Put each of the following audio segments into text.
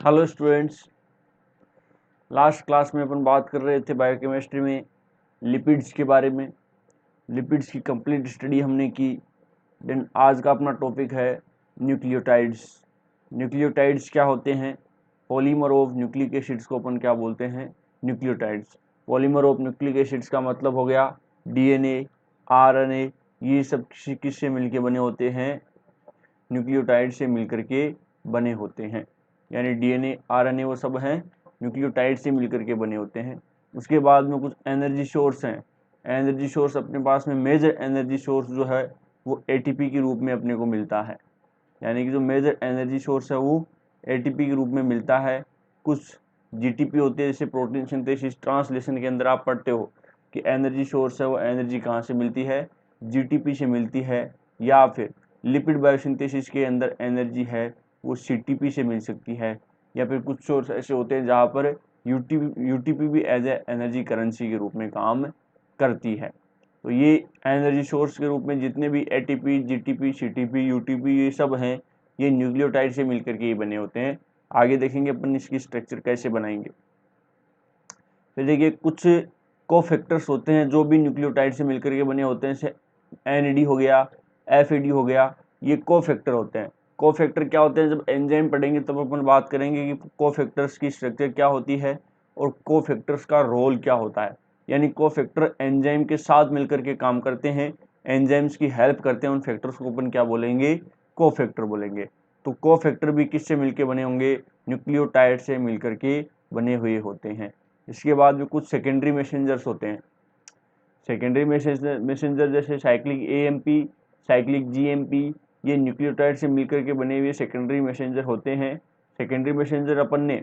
Hello students, last class में अपन बात कर रहे थे बायोकेमिस्ट्री में लिपिड्स के बारे में। लिपिड्स की कंप्लीट स्टडी हमने की। देन आज का अपना टॉपिक है न्यूक्लियोटाइड्स। न्यूक्लियोटाइड्स क्या होते हैं? पॉलीमर ऑफ न्यूक्लिक एसिड्स को अपन क्या बोलते हैं? Nucleotides. Polymer of nucleic acids का मतलब हो गया डीएनए, आरएनए, ये सब किससे मिलके बने होते हैं? न्यूक्लियोटाइड से मिलकर के बने होते हैं। यानी डीएनए, आरएनए वो सब हैं न्यूक्लियोटाइड से मिलकर के बने होते हैं। उसके बाद में कुछ एनर्जी सोर्स हैं। एनर्जी सोर्स अपने पास में मेजर एनर्जी सोर्स जो है वो एटीपी के रूप में अपने को मिलता है। यानी कि जो मेजर एनर्जी सोर्स है वो एटीपी के रूप में मिलता है। कुछ जीटीपी होते हैं, जैसे प्रोटीन सिंथेसिस ट्रांसलेशन के अंदर आप पढ़ते हो कि एनर्जी सोर्स है वो एनर्जी कहाँ से मिलती है? जीटीपी से मिलती है। या फिर लिपिड बायोसिंथेसिस के अंदर एनर्जी है वो सीटीपी से मिल सकती है। या फिर कुछ सोर्स ऐसे होते हैं जहाँ पर यूटीपी भी एज ए एनर्जी करेंसी के रूप में काम करती है। तो ये एनर्जी सोर्स के रूप में जितने भी एटीपी, जीटीपी, सीटीपी, यूटीपी ये सब हैं, ये न्यूक्लियोटाइड से मिलकर के ये बने होते हैं। आगे देखेंगे अपन इसकी स्ट्रक्चर कैसे बनाएंगे। फिर देखिए कुछ कोफैक्टर्स होते हैं जो भी न्यूक्लियोटाइड से मिलकर के बने होते हैं, जैसे एनएडी हो गया, एफएडी हो गया, ये कोफैक्टर होते हैं। कोफैक्टर क्या होते हैं? जब एंजाइम पढ़ेंगे तब अपन बात करेंगे कि कोफैक्टर्स की स्ट्रक्चर क्या होती है और कोफैक्टर्स का रोल क्या होता है। यानी कोफैक्टर एंजाइम के साथ मिलकर के काम करते हैं, एंजाइम्स की हेल्प करते हैं। उन फैक्टर्स को अपन क्या बोलेंगे? कोफैक्टर बोलेंगे। तो कोफैक्टर भी किससे मिलकर बने होंगे? न्यूक्लियोटाइड से मिलकर के बने हुए होते हैं। इसके बाद में कुछ सेकेंडरी मैसेंजर्स होते हैं। सेकेंडरी मैसेंजर जैसे साइक्लिक एएमपी, साइक्लिक जीएमपी, ये न्यूक्लियोटाइड से मिलकर के बने हुए सेकेंडरी मैसेंजर होते हैं। सेकेंडरी मैसेंजर अपन ने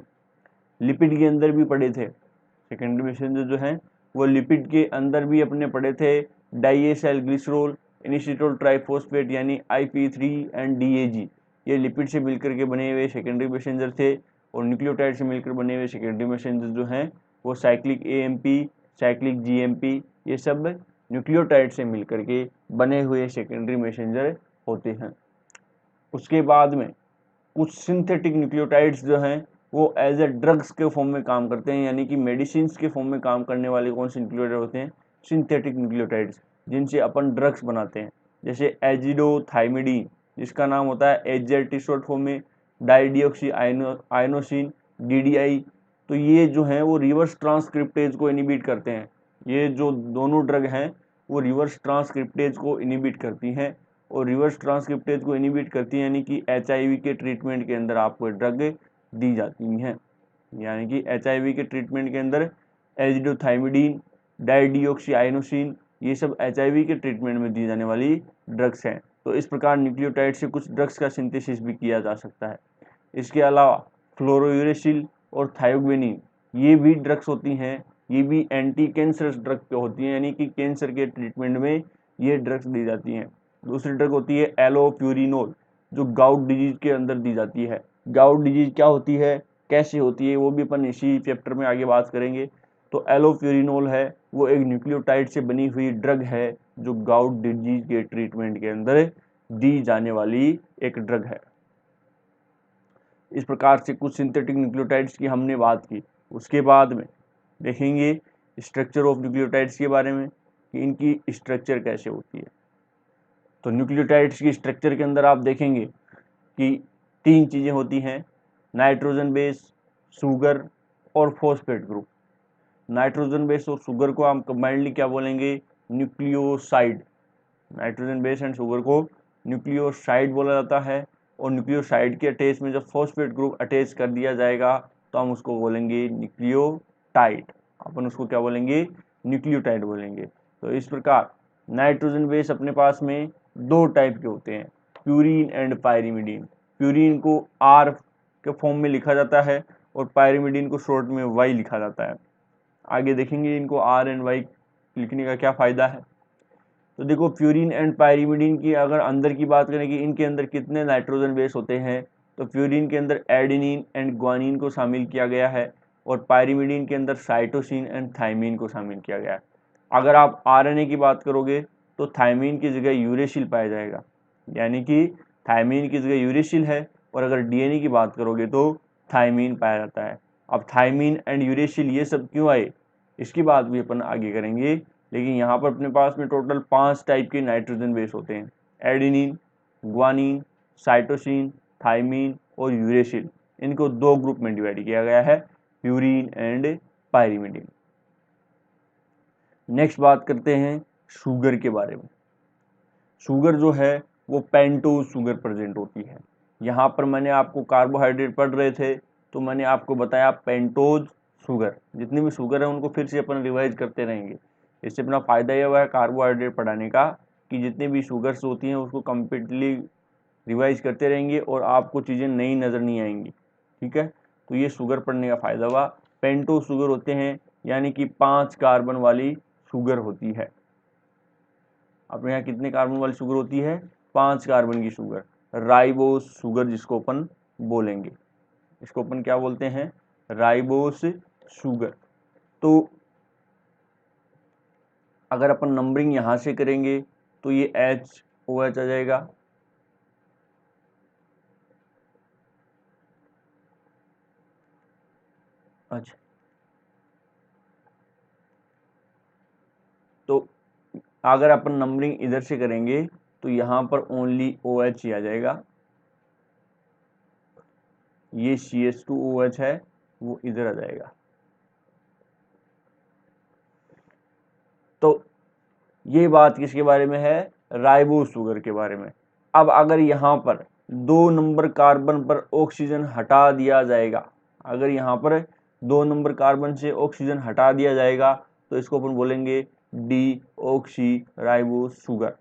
लिपिड के अंदर भी पढ़े थे। सेकेंडरी मैसेंजर जो हैं वो लिपिड के अंदर भी अपने पढ़े थे। डाइएसाइल ग्लिसरॉल, इनिसिटोल ट्राइफॉस्फेट यानी IP3 एंड DAG, ये लिपिड से मिलकर के बने हुए सेकेंडरी मैसेंजर थे। और न्यूक्लियोटाइड से मिलकर बने हुए सेकेंडरी मैसेंजर जो हैं वो साइक्लिक एएमपी, साइक्लिक जीएमपी, ये सब न्यूक्लियोटाइड से मिलकर के बने हुए सेकेंडरी मैसेंजर होते हैं। उसके बाद में कुछ सिंथेटिक न्यूक्लियोटाइड्स जो हैं वो एज ए ड्रग्स के फॉर्म में काम करते हैं। यानी कि मेडिसिन के फॉर्म में काम करने वाले कौन से न्यूक्लियोटाइड होते हैं? सिंथेटिक न्यूक्लियोटाइड्स, जिनसे अपन ड्रग्स बनाते हैं। जैसे एजिडोथाइमिडीन, जिसका नाम होता है एचजेटी शॉर्ट फॉर्म में, डाइडियोक्सी आइनोसिन, DDI। तो ये जो हैं वो रिवर्स ट्रांसक्रिप्टेज को इनिबिट करते हैं। ये जो दोनों ड्रग हैं वो रिवर्स ट्रांसक्रिप्टेज को इनिबिट करती हैं। और रिवर्स ट्रांसक्रिप्टेज को इनिबिट करती है, यानी कि HIV के ट्रीटमेंट के अंदर आपको ड्रग दी जाती हैं। यानी कि HIV के ट्रीटमेंट के अंदर एजिडोथाइमिडीन, डाइडियोक्सीआइनोसिन, ये सब HIV के ट्रीटमेंट में दी जाने वाली ड्रग्स हैं। तो इस प्रकार न्यूक्लियोटाइड से कुछ ड्रग्स का सिंथेसिस भी किया जा सकता है। इसके अलावा फ्लोरोयूरेसिल और थायोग्वेनिन, ये भी ड्रग्स होती हैं। ये भी एंटी कैंसरस ड्रग होती हैं, यानी कि कैंसर के ट्रीटमेंट में ये ड्रग्स दी जाती हैं। दूसरी ड्रग होती है एलोप्यूरिनोल, जो गाउट डिजीज के अंदर दी जाती है। गाउट डिजीज क्या होती है, कैसे होती है, वो भी अपन इसी चैप्टर में आगे बात करेंगे। तो एलोप्यूरिनोल है वो एक न्यूक्लियोटाइड से बनी हुई ड्रग है जो गाउट डिजीज के ट्रीटमेंट के अंदर दी जाने वाली एक ड्रग है। इस प्रकार से कुछ सिंथेटिक न्यूक्लियोटाइड्स की हमने बात की। उसके बाद में देखेंगे स्ट्रक्चर ऑफ न्यूक्लियोटाइड्स के बारे में कि इनकी स्ट्रक्चर कैसे होती है। तो न्यूक्लियोटाइड्स की स्ट्रक्चर के अंदर आप देखेंगे कि 3 चीज़ें होती हैं: नाइट्रोजन बेस, शुगर और फॉस्फेट ग्रुप। नाइट्रोजन बेस और शुगर को हम कंबाइंडली क्या बोलेंगे? Nucleoside. Nitrogen base and sugar को न्यूक्लियोसाइड बोला जाता है। और न्यूक्लियोसाइड के अटैच में जब फॉस्फेट ग्रुप अटैच कर दिया जाएगा तो हम उसको बोलेंगे न्यूक्लियोटाइड। अपन उसको क्या बोलेंगे? न्यूक्लियोटाइड बोलेंगे। तो इस प्रकार नाइट्रोजन बेस अपने पास में 2 टाइप के होते हैं, प्यूरीन एंड पायरिमिडीन। प्यूरीन को R के फॉर्म में लिखा जाता है और पायरिमिडीन को शॉर्ट में Y लिखा जाता है। आगे देखेंगे इनको R एंड Y लिखने का क्या फ़ायदा है। तो देखो प्यूरीन एंड पायरिमिडीन की अगर अंदर की बात करें कि इनके अंदर कितने नाइट्रोजन बेस होते हैं, तो प्यूरीन के अंदर एडेनिन एंड ग्वानिन को शामिल किया गया है और पायरिमिडीन के अंदर साइटोसिन एंड थाइमिन को शामिल किया गया है। अगर आप RNA की बात करोगे तो थाइमिन की जगह यूरेसिल पाया जाएगा, यानी कि थाइमिन की जगह यूरेसिल है। और अगर DNA की बात करोगे तो थायमीन पाया जाता है। अब थायमीन एंड यूरेसिल ये सब क्यों आए, इसकी बात भी अपन आगे करेंगे, लेकिन यहाँ पर अपने पास में टोटल 5 टाइप के नाइट्रोजन बेस होते हैं, एडेनिन, ग्वानिन, साइटोसिन, थायमीन और यूरेसिल। इनको 2 ग्रुप में डिवाइड किया गया है, प्यूरीन एंड पायरीमिडीन। नेक्स्ट बात करते हैं शुगर के बारे में। शुगर जो है वो पेंटोज शुगर प्रेजेंट होती है। यहाँ पर मैंने आपको कार्बोहाइड्रेट पढ़ रहे थे तो मैंने आपको बताया पेंटोज शुगर, जितनी भी शुगर है उनको फिर से अपन रिवाइज करते रहेंगे। इससे अपना फ़ायदा यह हुआ है कार्बोहाइड्रेट पढ़ाने का कि जितनी भी शुगर्स होती हैं उसको कम्प्लीटली रिवाइज करते रहेंगे और आपको चीज़ें नई नज़र नहीं आएंगी, ठीक है। तो ये शुगर पढ़ने का फ़ायदा हुआ। पेंटोज शुगर होते हैं यानी कि 5 कार्बन वाली शुगर होती है। अपने यहाँ कितने कार्बन वाली शुगर होती है, 5 कार्बन की शुगर, राइबोस शुगर जिसको अपन बोलेंगे, इसको अपन क्या बोलते हैं, राइबोस शुगर। तो अगर अपन नंबरिंग यहाँ से करेंगे तो ये HOH आ जाएगा, अच्छा। तो अगर अपन नंबरिंग इधर से करेंगे तो यहाँ पर ओनली OH ही आ जाएगा, ये CH2OH है वो इधर आ जाएगा। तो ये बात किसके बारे में है, राइबोस शुगर के बारे में। अब अगर यहाँ पर 2 नंबर कार्बन पर ऑक्सीजन हटा दिया जाएगा, अगर यहाँ पर 2 नंबर कार्बन से ऑक्सीजन हटा दिया जाएगा तो इसको अपन बोलेंगे D oxy ribose sugar.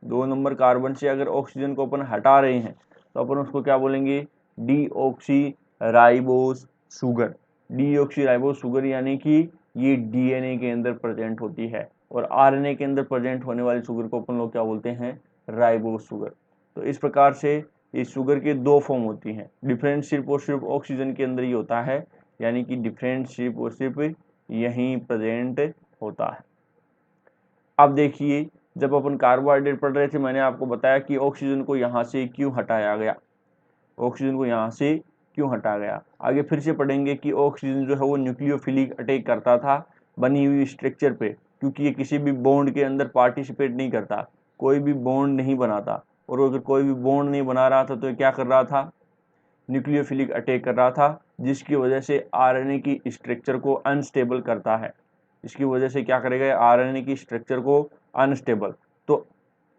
2 number carbon से अगर ऑक्सीजन को अपन हटा रहे हैं तो अपन उसको क्या बोलेंगे, D oxy ribose sugar. D oxy ribose sugar यानी कि ये DNA के अंदर प्रेजेंट होती है और RNA के अंदर प्रेजेंट होने वाली शुगर को अपन लोग क्या बोलते हैं, राइबोस शुगर। तो इस प्रकार से इस शुगर के 2 फॉर्म होती हैं, डिफरेंट सिर्फ और सिर्फ ऑक्सीजन के अंदर ही होता है, यानी कि डिफरेंट सिर्फ और सिर्फ यहीं प्रेजेंट होता है। अब देखिए जब अपन कार्बोहाइड्रेट पढ़ रहे थे मैंने आपको बताया कि ऑक्सीजन को यहाँ से क्यों हटाया गया, ऑक्सीजन को यहाँ से क्यों हटाया गया। आगे फिर से पढ़ेंगे कि ऑक्सीजन जो है वो न्यूक्लियोफिलिक अटैक करता था बनी हुई स्ट्रक्चर पे, क्योंकि ये किसी भी बॉन्ड के अंदर पार्टिसिपेट नहीं करता, कोई भी बॉन्ड नहीं बनाता, और अगर कोई भी बॉन्ड नहीं बना रहा था तो क्या कर रहा था, न्यूक्लियोफिलिक अटैक कर रहा था, जिसकी वजह से RNA की स्ट्रक्चर को अनस्टेबल करता है। इसकी वजह से क्या करेगा, RNA की स्ट्रक्चर को अनस्टेबल, तो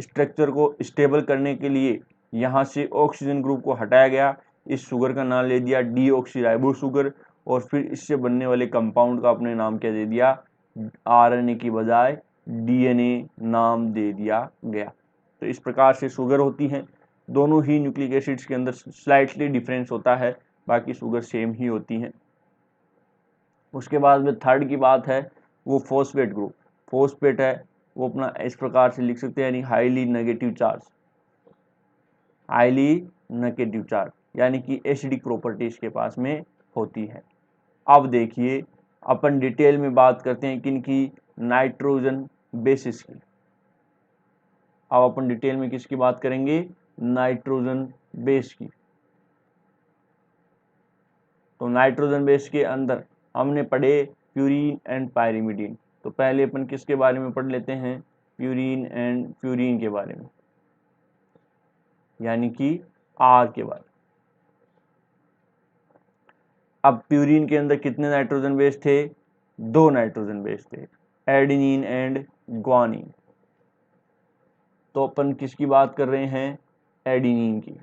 स्ट्रक्चर को स्टेबल करने के लिए यहाँ से ऑक्सीजन ग्रुप को हटाया गया, इस शुगर का नाम ले दिया डीऑक्सीराइबोस शुगर, और फिर इससे बनने वाले कंपाउंड का अपने नाम क्या दे दिया, RNA की बजाय DNA नाम दे दिया गया। तो इस प्रकार से शुगर होती हैं, दोनों ही न्यूक्लिक एसिड्स के अंदर स्लाइटली डिफरेंस होता है, बाकी शुगर सेम ही होती हैं। उसके बाद में थर्ड की बात है वो फॉस्फेट ग्रुप। फॉस्फेट है वो अपना इस प्रकार से लिख सकते हैं, यानी highly negative charge, highly negative charge यानी कि एसिडिक प्रॉपर्टीज के पास में होती है। अब देखिए अपन डिटेल में बात करते हैं किन की, नाइट्रोजन बेसिस की। अब अपन डिटेल में किसकी बात करेंगे, नाइट्रोजन बेस की। तो नाइट्रोजन बेस के अंदर हमने पढ़े प्यूरीन एंड पायरीमिडीन। तो पहले अपन किसके बारे में पढ़ लेते हैं, प्यूरीन एंड प्यूरीन के बारे में, यानी कि R के बारे में। अब प्यूरीन के अंदर कितने नाइट्रोजन बेस थे, 2 नाइट्रोजन बेस थे, एडेनिन एंड ग्वानिन। तो अपन किसकी बात कर रहे हैं, एडेनिन की।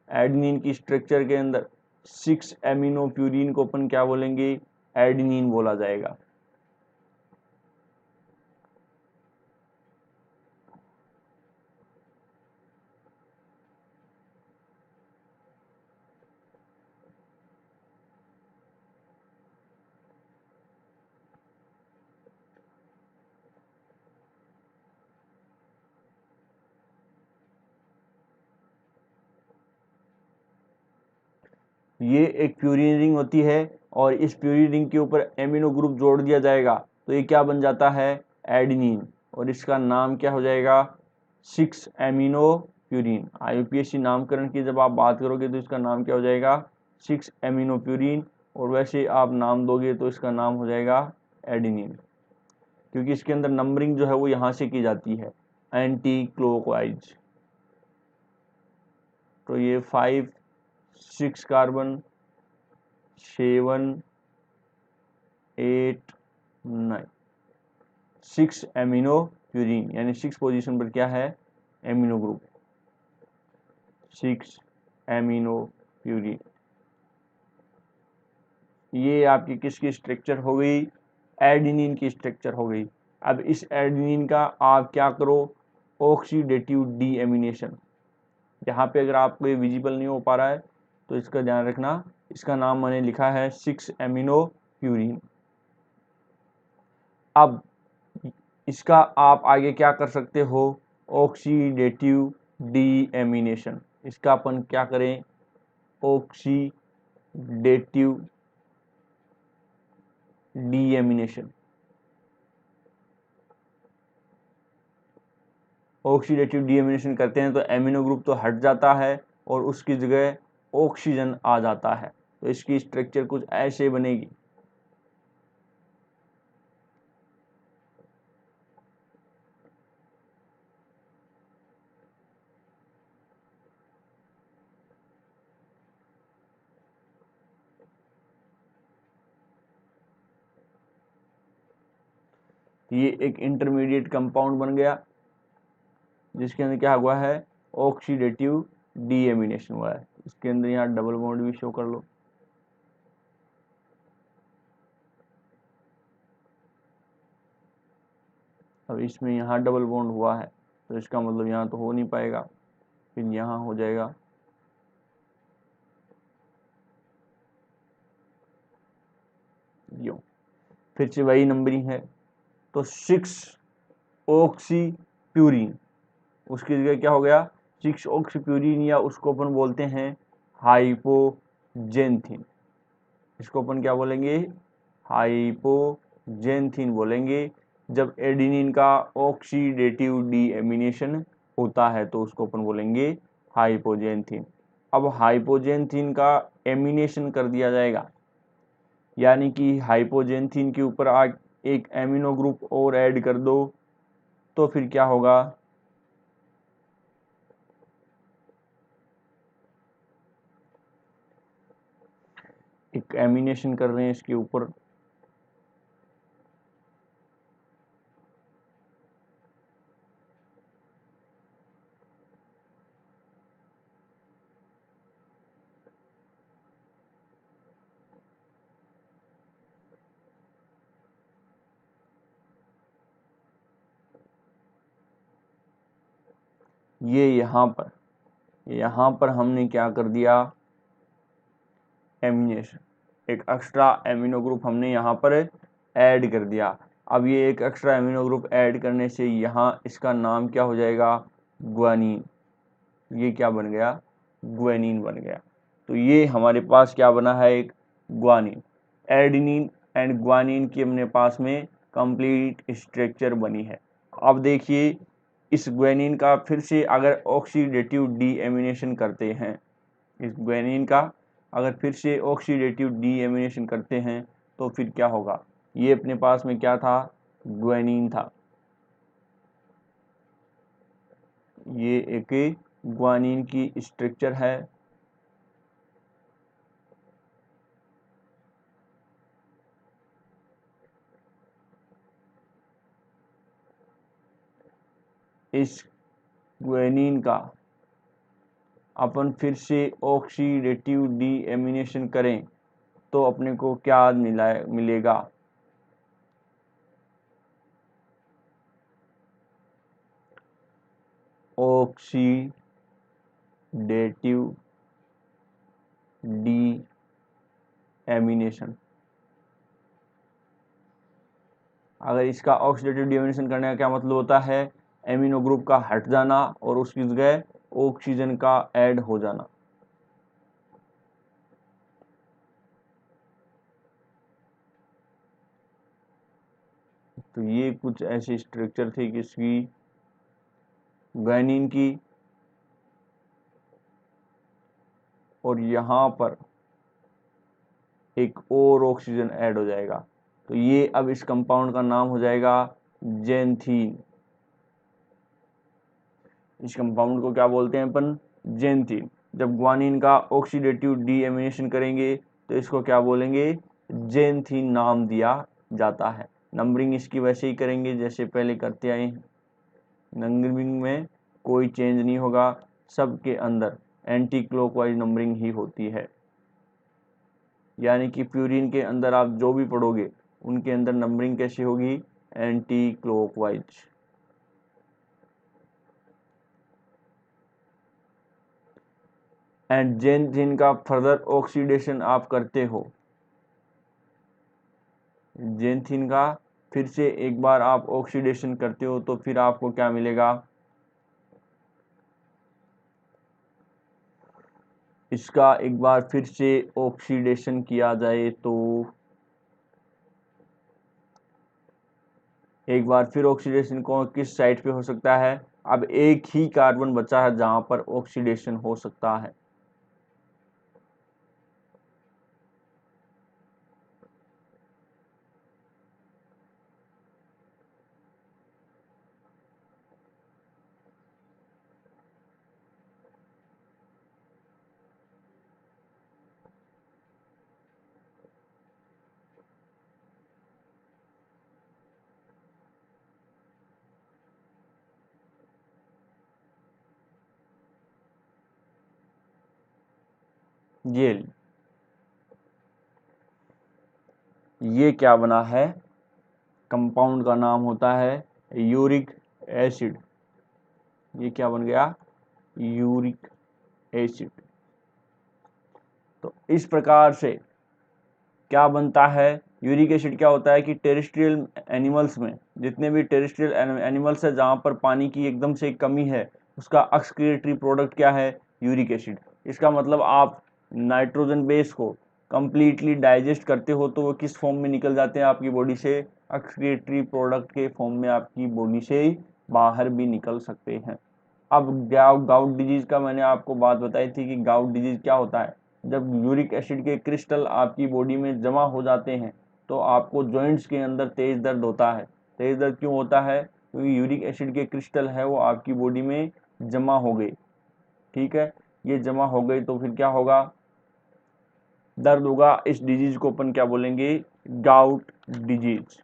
एडेनिन की स्ट्रक्चर के अंदर 6 एमिनो प्यूरीन को अपन क्या बोलेंगे, एडेनिन बोला जाएगा। ये एक प्यूरीन रिंग होती है और इस प्यूरीन रिंग के ऊपर एमिनो ग्रुप जोड़ दिया जाएगा तो ये क्या बन जाता है, एडेनिन, और इसका नाम क्या हो जाएगा, 6 एमिनो प्यूरिन। IUPAC नामकरण की जब आप बात करोगे तो इसका नाम क्या हो जाएगा, 6 एमिनो प्यूरिन, और वैसे आप नाम दोगे तो इसका नाम हो जाएगा एडेनिन, क्योंकि इसके अंदर नंबरिंग जो है वो यहाँ से की जाती है एंटी क्लॉकवाइज। तो ये 5 6 कार्बन 7 8 9 6 एमिनो प्यूरिन, यानी 6 पोजीशन पर क्या है, एमिनो ग्रुप, 6 एमिनो प्यूरिन। ये आपकी किसकी स्ट्रक्चर हो गई, एडेनिन की स्ट्रक्चर हो गई। अब इस एडेनिन का आप क्या करो, ऑक्सीडेटिव डीएमिनेशन। यहाँ पे अगर आपको ये विजिबल नहीं हो पा रहा है तो इसका ध्यान रखना, इसका नाम मैंने लिखा है 6 एमिनो प्यूरिन। अब इसका आप आगे क्या कर सकते हो, ऑक्सीडेटिव डीएमिनेशन। इसका अपन क्या करें, ऑक्सीडेटिव डीएमिनेशन। ऑक्सीडेटिव डीएमिनेशन करते हैं तो एमिनो ग्रुप तो हट जाता है और उसकी जगह ऑक्सीजन आ जाता है। तो इसकी स्ट्रक्चर कुछ ऐसे बनेगी। ये एक इंटरमीडिएट कंपाउंड बन गया जिसके अंदर क्या हुआ है, ऑक्सीडेटिव डीएमिनेशन हुआ है। इसके अंदर यहाँ डबल बॉन्ड भी शो कर लो। अब इसमें यहाँ डबल बॉन्ड हुआ है तो इसका मतलब यहाँ तो हो नहीं पाएगा, फिर यहाँ हो जाएगा। यो फिर से वही नंबरिंग है, तो 6 ऑक्सी प्यूरिन, उसकी जगह क्या हो गया, 6 ऑक्सी प्यूरिन, या उसको अपन बोलते हैं हाइपोजेंथिन। इसको अपन क्या बोलेंगे, हाइपोजेंथिन बोलेंगे। जब एडेनिन का ऑक्सीडेटिव डीएमिनेशन होता है तो उसको अपन बोलेंगे हाइपोजेंथिन। अब हाइपोजेंथिन का एमिनेशन कर दिया जाएगा, यानी कि हाइपोजेंथिन के ऊपर एक एमिनो ग्रुप और ऐड कर दो, तो फिर क्या होगा, एक एमिनेशन कर रहे हैं इसके ऊपर, ये यहाँ पर हमने क्या कर दिया, एमिनेशन, एक एक्स्ट्रा एमिनो ग्रुप हमने यहाँ पर ऐड कर दिया। अब ये एक एक्स्ट्रा एमिनो ग्रुप ऐड करने से यहाँ इसका नाम क्या हो जाएगा, ग्वानिन। ये क्या बन गया, ग्वानिन बन गया। तो ये हमारे पास क्या बना है, एक ग्वानिन। एडेनिन एंड ग्वानिन की अपने पास में कंप्लीट स्ट्रक्चर बनी है। अब देखिए इस ग्वानिन का फिर से अगर ऑक्सीडेटिव डीएमिनेशन करते हैं, इस ग्वानिन का अगर फिर से ऑक्सीडेटिव डीएमिनेशन करते हैं तो फिर क्या होगा, ये अपने पास में क्या था, ग्वानिन था, ये एक ग्वानिन की स्ट्रक्चर है। इस ग्वानिन का अपन फिर से ऑक्सीडेटिव डीएमिनेशन करें तो अपने को क्या मिलेगा, ऑक्सीडेटिव डीएमिनेशन। अगर इसका ऑक्सीडेटिव डीएमिनेशन करने का क्या मतलब होता है, एमिनो ग्रुप का हट जाना और उसकी जगह ऑक्सीजन का ऐड हो जाना। तो ये कुछ ऐसी स्ट्रक्चर थी किसकी, ग्वानिन की। और यहाँ पर एक और ऑक्सीजन ऐड हो जाएगा। तो ये अब इस कंपाउंड का नाम हो जाएगा जेंथीन। इस कंपाउंड को क्या बोलते हैं अपन? जेंथीन। जब ग्वानिन का ऑक्सीडेटिव डीएमिनेशन करेंगे तो इसको क्या बोलेंगे? जेंथीन नाम दिया जाता है। नंबरिंग इसकी वैसे ही करेंगे जैसे पहले करते आए हैं। नंबरिंग में कोई चेंज नहीं होगा, सबके अंदर एंटी क्लॉकवाइज नंबरिंग ही होती है। यानी कि प्यूरिन के अंदर आप जो भी पढ़ोगे उनके अंदर नंबरिंग कैसी होगी? Anti clockwise. एंड जेंथीन का फर्दर ऑक्सीडेशन आप करते हो, जेंथीन का फिर से एक बार आप ऑक्सीडेशन करते हो तो फिर आपको क्या मिलेगा? इसका एक बार फिर से ऑक्सीडेशन किया जाए तो एक बार फिर ऑक्सीडेशन को किस साइड पे हो सकता है? अब एक ही कार्बन बचा है जहां पर ऑक्सीडेशन हो सकता है। ये क्या बना है? कंपाउंड का नाम होता है यूरिक एसिड। ये क्या बन गया? Uric acid. तो इस प्रकार से क्या बनता है? यूरिक एसिड क्या होता है कि टेरेस्ट्रियल एनिमल्स में, जितने भी टेरेस्ट्रियल एनिमल्स है जहाँ पर पानी की एकदम से कमी है, उसका एक्सक्रीटरी प्रोडक्ट क्या है? Uric acid. इसका मतलब आप नाइट्रोजन बेस को कंप्लीटली डाइजेस्ट करते हो तो वो किस फॉर्म में निकल जाते हैं आपकी बॉडी से? एक्सक्रीटरी प्रोडक्ट के फॉर्म में आपकी बॉडी से बाहर भी निकल सकते हैं। अब गाउट डिजीज का मैंने आपको बात बताई थी कि गाउट डिजीज क्या होता है? जब यूरिक एसिड के क्रिस्टल आपकी बॉडी में जमा हो जाते हैं तो आपको जॉइंट्स के अंदर तेज दर्द होता है। तेज दर्द क्यों होता है? क्योंकि यूरिक एसिड के क्रिस्टल है वो आपकी बॉडी में जमा हो गए। ठीक है, ये जमा हो गई तो फिर क्या होगा? दर्द होगा। इस डिजीज को अपन क्या बोलेंगे? Gout disease.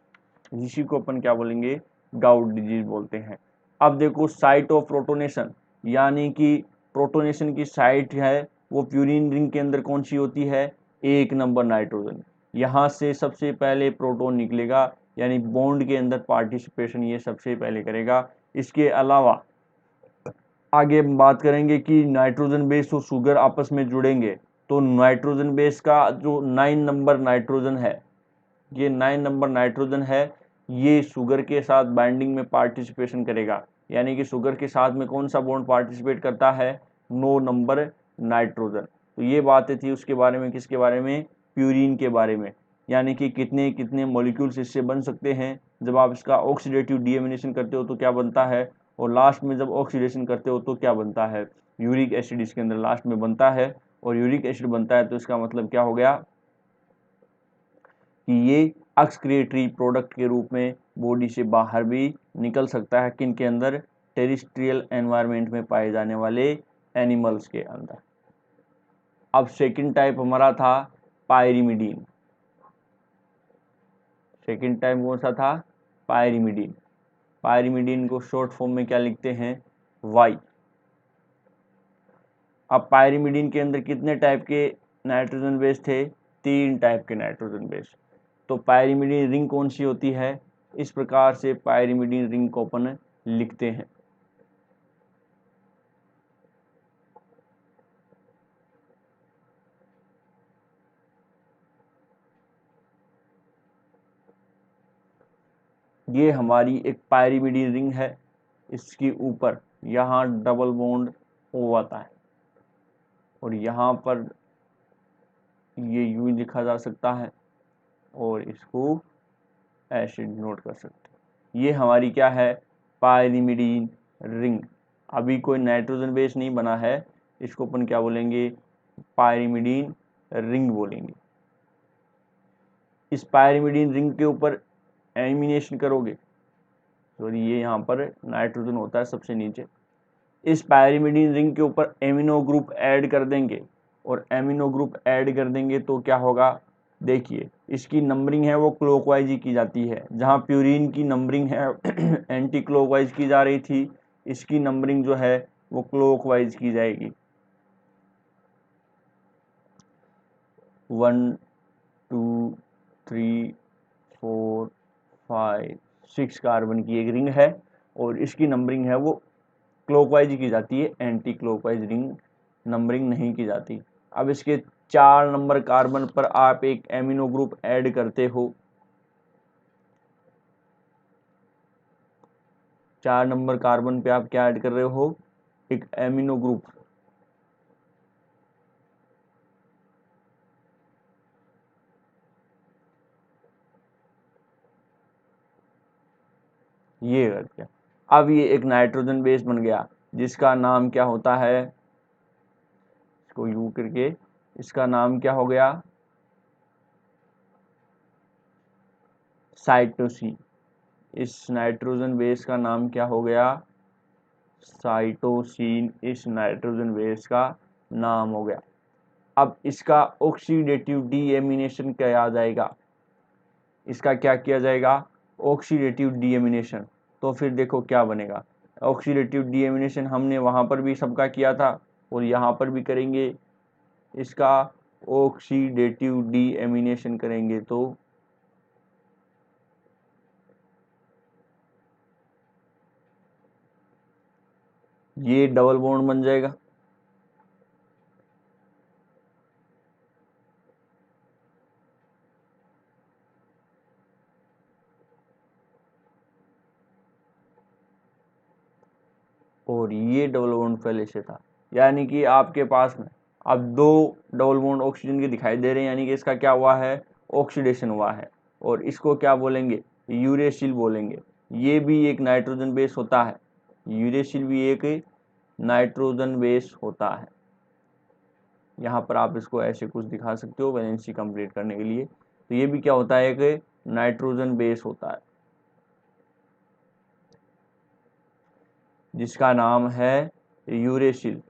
इसी को अपन क्या बोलेंगे? गाउट डिजीज बोलते हैं। अब देखो साइट ऑफ प्रोटोनेशन, यानी कि प्रोटोनेशन की साइट है वो प्यूरिन रिंग के अंदर कौन सी होती है? 1 नंबर नाइट्रोजन। यहाँ से सबसे पहले प्रोटोन निकलेगा, यानी बॉन्ड के अंदर पार्टिसिपेशन ये सबसे पहले करेगा। इसके अलावा आगे हम बात करेंगे कि नाइट्रोजन बेस और शुगर आपस में जुड़ेंगे तो नाइट्रोजन बेस का जो 9 नंबर नाइट्रोजन है, ये 9 नंबर नाइट्रोजन है, ये शुगर के साथ बाइंडिंग में पार्टिसिपेशन करेगा। यानी कि शुगर के साथ में कौन सा बॉन्ड पार्टिसिपेट करता है? 9 नंबर नाइट्रोजन। तो ये बातें थी उसके बारे में, किसके बारे में? प्यूरिन के बारे में। यानी कि कितने कितने मॉलिक्यूल्स इससे बन सकते हैं। जब आप इसका ऑक्सीडेटिव डीएमिनेशन करते हो तो क्या बनता है, और लास्ट में जब ऑक्सीडेशन करते हो तो क्या बनता है? यूरिक एसिड इसके अंदर लास्ट में बनता है। और यूरिक एसिड बनता है तो इसका मतलब क्या हो गया कि ये एक्सक्रीटरी प्रोडक्ट के रूप में बॉडी से बाहर भी निकल सकता है। किन के अंदर? टेरेस्ट्रियल एनवायरनमेंट में पाए जाने वाले एनिमल्स के अंदर। अब सेकंड टाइप हमारा था पायरिमिडीन। सेकंड टाइप कौन सा था? पायरिमिडीन। पायरिमिडीन को शॉर्ट फॉर्म में क्या लिखते हैं? वाई। अब पायरिमिडीन के अंदर कितने टाइप के नाइट्रोजन बेस थे? 3 टाइप के नाइट्रोजन बेस। तो पायरिमिडीन रिंग कौन सी होती है? इस प्रकार से पायरिमिडीन रिंग को अपन लिखते हैं। ये हमारी एक पायरिमिडीन रिंग है। इसके ऊपर यहाँ डबल बॉन्ड O आता है और यहाँ पर ये U लिखा जा सकता है और इसको एसिड नोट कर सकते हैं। ये हमारी क्या है? Pyrimidine ring. अभी कोई नाइट्रोजन बेस नहीं बना है, इसको अपन क्या बोलेंगे? पायरिमिडीन रिंग बोलेंगे। इस पायरिमिडीन रिंग के ऊपर एलिमिनेशन करोगे, तो ये यहाँ पर नाइट्रोजन होता है सबसे नीचे। इस पायरिमिडीन रिंग के ऊपर एमिनो ग्रुप ऐड कर देंगे, और एमिनो ग्रुप ऐड कर देंगे तो क्या होगा, देखिए इसकी नंबरिंग है वो क्लॉकवाइज ही की जाती है। जहाँ प्यूरिन की नंबरिंग है एंटी क्लॉकवाइज की जा रही थी, इसकी नंबरिंग जो है वो क्लॉकवाइज की जाएगी। 1 2 3 4 5 6 कार्बन की एक रिंग है, और इसकी नंबरिंग है वो क्लॉकवाइज की जाती है, एंटी क्लॉकवाइज रिंग नंबरिंग नहीं की जाती। अब इसके 4 नंबर कार्बन पर आप एक एमिनो ग्रुप ऐड करते हो, 4 नंबर कार्बन पे आप क्या ऐड कर रहे हो, एक एमिनो ग्रुप। ये कर दिया। अब ये एक नाइट्रोजन बेस बन गया, जिसका नाम क्या होता है, इसको यू करके, इसका नाम क्या हो गया, साइटोसिन। इस नाइट्रोजन बेस का नाम क्या हो गया, साइटोसिन। इस नाइट्रोजन बेस का नाम हो गया। अब इसका ऑक्सीडेटिव डीएमिनेशन क्या आ जाएगा, इसका क्या किया जाएगा, ऑक्सीडेटिव डीएमिनेशन। तो फिर देखो क्या बनेगा, ऑक्सीडेटिव डीएमिनेशन हमने वहाँ पर भी सबका किया था और यहाँ पर भी करेंगे। इसका ऑक्सीडेटिव डीएमिनेशन करेंगे तो ये डबल बॉन्ड बन जाएगा। और ये डबल बॉन्ड पहले से था, यानी कि आपके पास में अब 2 डबल बॉन्ड ऑक्सीजन के दिखाई दे रहे हैं, यानी कि इसका क्या हुआ है, ऑक्सीडेशन हुआ है। और इसको क्या बोलेंगे, यूरेसिल बोलेंगे। ये भी एक नाइट्रोजन बेस होता है, यूरेसिल भी एक नाइट्रोजन बेस होता है। यहाँ पर आप इसको ऐसे कुछ दिखा सकते हो वैलेंसी कंप्लीट करने के लिए। तो ये भी क्या होता है, एक नाइट्रोजन बेस होता है, जिसका नाम है यूरेसिल।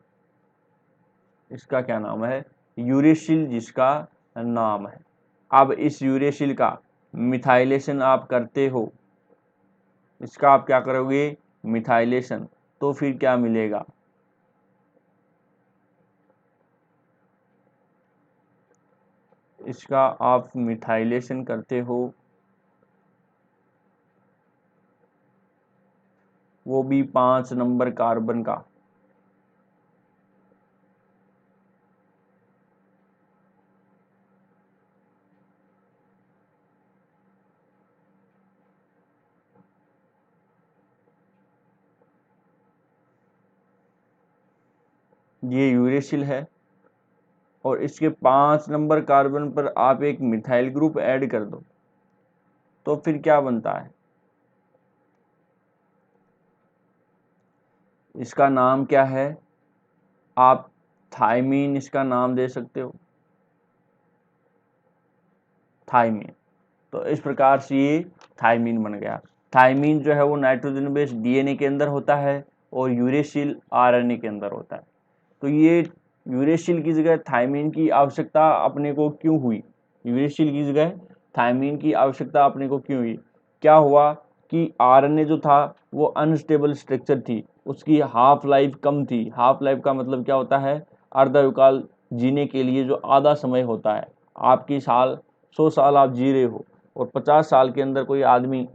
इसका क्या नाम है, यूरेसिल जिसका नाम है। अब इस यूरेसिल का मिथाइलेशन आप करते हो, इसका आप क्या करोगे, मिथाइलेशन। तो फिर क्या मिलेगा, इसका आप मिथाइलेशन करते हो, वो भी 5 नंबर कार्बन का। ये यूरेसिल है, और इसके 5 नंबर कार्बन पर आप एक मिथाइल ग्रुप ऐड कर दो, तो फिर क्या बनता है, इसका नाम क्या है, आप थाइमीन इसका नाम दे सकते हो, थाइमीन। तो इस प्रकार से ये थाइमीन बन गया। थाइमीन जो है वो नाइट्रोजन बेस डीएनए के अंदर होता है, और यूरेसिल आरएनए के अंदर होता है। तो ये यूरेसिल की जगह थाइमीन की आवश्यकता अपने को क्यों हुई, यूरेसिल की जगह थाइमीन की आवश्यकता अपने को क्यों हुई, क्या हुआ कि आरएनए जो था वो अनस्टेबल स्ट्रक्चर थी, उसकी हाफ लाइफ कम थी। हाफ लाइफ का मतलब क्या होता है, अर्धायुकाल जीने के लिए जो आधा समय होता है, आपकी साल 100 साल आप जी रहे हो, और 50 साल के अंदर कोई आदमी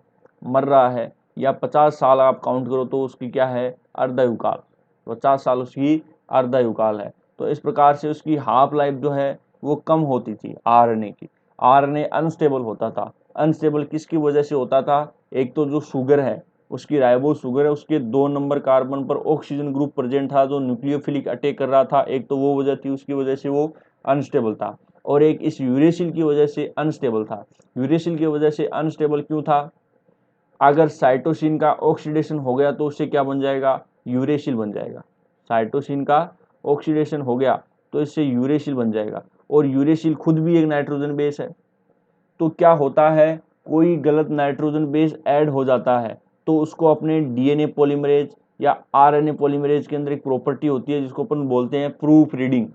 मर रहा है, या 50 साल आप काउंट करो तो उसकी क्या है, अर्धायुकाल, 50 साल उसकी अर्धायुकाल है। तो इस प्रकार से उसकी हाफ लाइफ जो है वो कम होती थी आरएनए की। आरएनए अनस्टेबल होता था। अनस्टेबल किसकी वजह से होता था, एक तो जो शुगर है, उसकी राइबोज शुगर है, उसके 2 नंबर कार्बन पर ऑक्सीजन ग्रुप प्रेजेंट था जो न्यूक्लियोफिलिक अटैक कर रहा था, एक तो वो वजह थी, उसकी वजह से वो अनस्टेबल था। और एक इस यूरेसिल की वजह से अनस्टेबल था। यूरेसिल की वजह से अनस्टेबल क्यों था, अगर साइटोसिन का ऑक्सीडेशन हो गया तो उससे क्या बन जाएगा, यूरेसिल बन जाएगा। साइटोसिन का ऑक्सीडेशन हो गया तो इससे यूरेसिल बन जाएगा, और यूरेसिल खुद भी एक नाइट्रोजन बेस है। तो क्या होता है, कोई गलत नाइट्रोजन बेस ऐड हो जाता है तो उसको अपने डीएनए पॉलीमरेज या आरएनए पॉलीमरेज के अंदर एक प्रॉपर्टी होती है जिसको अपन बोलते हैं प्रूफ रीडिंग।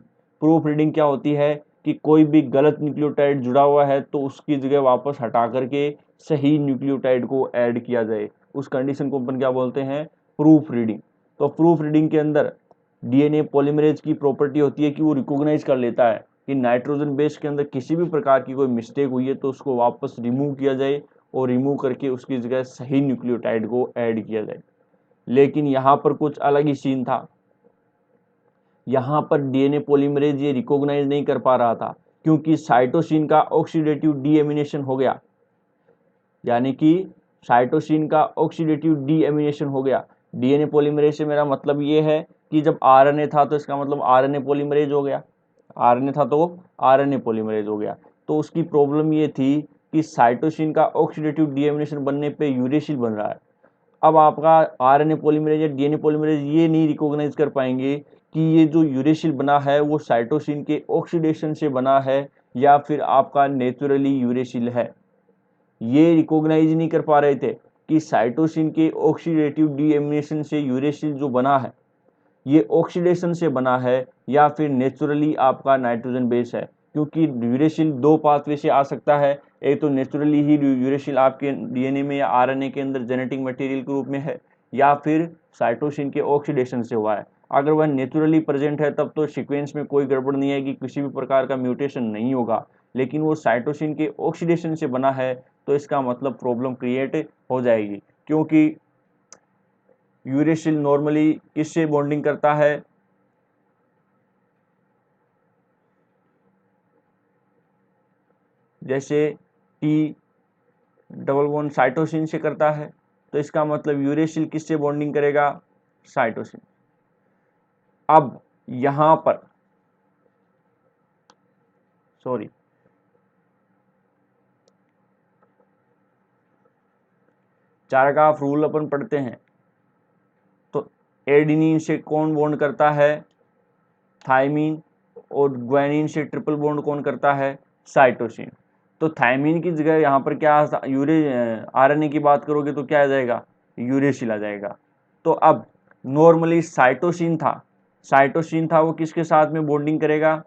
प्रूफ रीडिंग क्या होती है कि कोई भी गलत न्यूक्लियोटाइड जुड़ा हुआ है तो उसकी जगह वापस हटा करके सही न्यूक्लियोटाइड को ऐड किया जाए, उस कंडीशन को अपन क्या बोलते हैं, प्रूफ रीडिंग। तो प्रूफ रीडिंग के अंदर डीएनए पॉलीमरेज की प्रॉपर्टी होती है कि वो रिकॉग्नाइज कर लेता है कि नाइट्रोजन बेस के अंदर किसी भी प्रकार की कोई मिस्टेक हुई है तो उसको वापस रिमूव किया जाए और रिमूव करके उसकी जगह सही न्यूक्लियोटाइड को ऐड किया जाए। लेकिन यहाँ पर कुछ अलग ही सीन था, यहाँ पर डीएनए पॉलीमरेज ये रिकॉग्नाइज नहीं कर पा रहा था क्योंकि साइटोसिन का ऑक्सीडेटिव डीएमिनेशन हो गया, यानी कि साइटोसिन का ऑक्सीडेटिव डीएमिनेशन हो गया। डीएनए पॉलीमरेज से मेरा मतलब ये है कि जब आरएनए था तो इसका मतलब आरएनए पॉलीमरेज हो गया, आरएनए था तो आरएनए पॉलीमरेज हो गया। तो उसकी प्रॉब्लम ये थी कि साइटोसिन का ऑक्सीडेटिव डीएमिनेशन बनने पे यूरेसिल बन रहा है। अब आपका आरएनए पॉलीमरेज या डीएनए पॉलीमरेज ये नहीं रिकॉग्नाइज कर पाएंगे कि ये जो यूरेसिल बना है वो साइटोसिन के ऑक्सीडेशन से बना है या फिर आपका नेचुरली यूरेसिल है। ये रिकॉग्नाइज नहीं कर पा रहे थे कि साइटोसिन के ऑक्सीडेटिव डीएमिनेशन से यूरेसिल जो बना है ये ऑक्सीडेशन से बना है या फिर नेचुरली आपका नाइट्रोजन बेस है, क्योंकि यूरेसिल दो पाथवे से आ सकता है। एक तो नेचुरली ही यूरेसिल आपके डीएनए में या आरएनए के अंदर जेनेटिक मटेरियल के रूप में है, या फिर साइटोसिन के ऑक्सीडेशन से हुआ है। अगर वह नेचुरली प्रेजेंट है तब तो सीक्वेंस में कोई गड़बड़ नहीं है कि किसी भी प्रकार का म्यूटेशन नहीं होगा, लेकिन वो साइटोसिन के ऑक्सीडेशन से बना है तो इसका मतलब प्रॉब्लम क्रिएट हो जाएगी। क्योंकि यूरेसिल नॉर्मली किससे बॉन्डिंग करता है, जैसे टी डबल बॉन्ड साइटोसिन से करता है, तो इसका मतलब यूरेसिल किससे बॉन्डिंग करेगा, साइटोसिन। अब यहां पर सॉरी चारगाफ रूल अपन पढ़ते हैं, तो एडेनिन से कौन बॉन्ड करता है, थायमीन, और ग्वानिन से ट्रिपल बॉन्ड कौन करता है, साइटोसिन। तो थायमीन की जगह यहाँ पर क्या आरएनए की बात करोगे तो क्या आ जाएगा, यूरेसिल आ जाएगा। तो अब नॉर्मली साइटोसिन था वो किसके साथ में बॉन्डिंग करेगा,